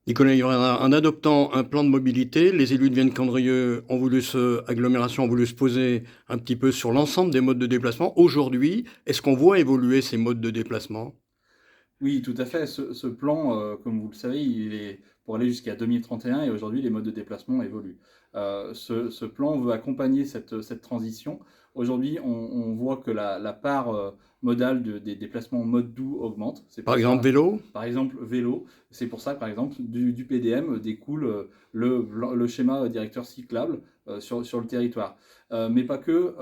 Nicolas Ivréra, en adoptant un plan de mobilité, les élus de Vienne-Candrieux agglomération ont voulu se poser un petit peu sur l'ensemble des modes de déplacement. Aujourd'hui, est-ce qu'on voit évoluer ces modes de déplacement? Oui, tout à fait. Ce plan, comme vous le savez, il est pour aller jusqu'à 2031 et aujourd'hui, les modes de déplacement évoluent. Ce plan veut accompagner cette transition. Aujourd'hui, on voit que la part modale des déplacements en mode doux augmente. C'est Par pour exemple, ça, vélo? par exemple, vélo. C'est pour ça que, par exemple, du PDM découle le schéma directeur cyclable sur le territoire. Mais pas que.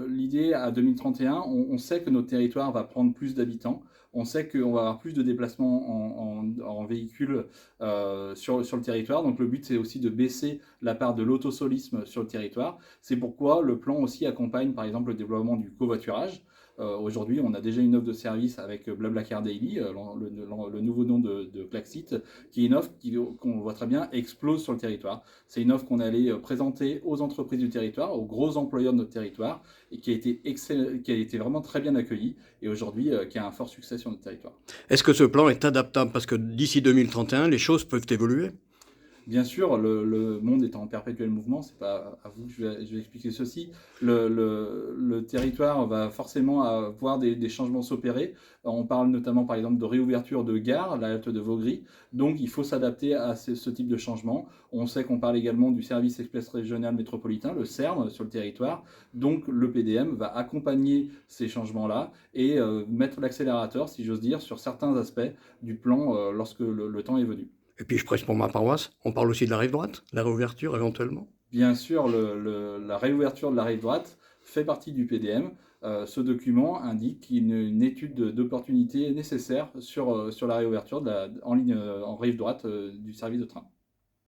L'idée à 2031, on sait que notre territoire va prendre plus d'habitants. On sait qu'on va avoir plus de déplacements en véhicule sur le territoire. Donc le but, c'est aussi de baisser la part de l'autosolisme sur le territoire. C'est pourquoi le plan aussi accompagne, par exemple, le développement du covoiturage. Aujourd'hui, on a déjà une offre de service avec Blablacar Daily, le nouveau nom de Klaxit, qui est une offre qu'on voit très bien explose sur le territoire. C'est une offre qu'on allait présenter aux entreprises du territoire, aux gros employeurs de notre territoire, et qui a été vraiment très bien accueillie, et aujourd'hui qui a un fort succès sur notre territoire. Est-ce que ce plan est adaptable? Parce que d'ici 2031, les choses peuvent évoluer. Bien sûr, le monde est en perpétuel mouvement, c'est pas à vous que je vais expliquer ceci. Le territoire va forcément avoir des changements s'opérer. On parle notamment par exemple de réouverture de gares, la halte de Vaugry, donc il faut s'adapter à ce type de changement. On sait qu'on parle également du service express régional métropolitain, le SERM, sur le territoire, donc le PDM va accompagner ces changements-là et mettre l'accélérateur, si j'ose dire, sur certains aspects du plan lorsque le temps est venu. Et puis je prêche pour ma paroisse. On parle aussi de la rive droite, la réouverture éventuellement. Bien sûr, la réouverture de la rive droite fait partie du PDM. Ce document indique une étude d'opportunité nécessaire sur la réouverture en ligne, en rive droite du service de train.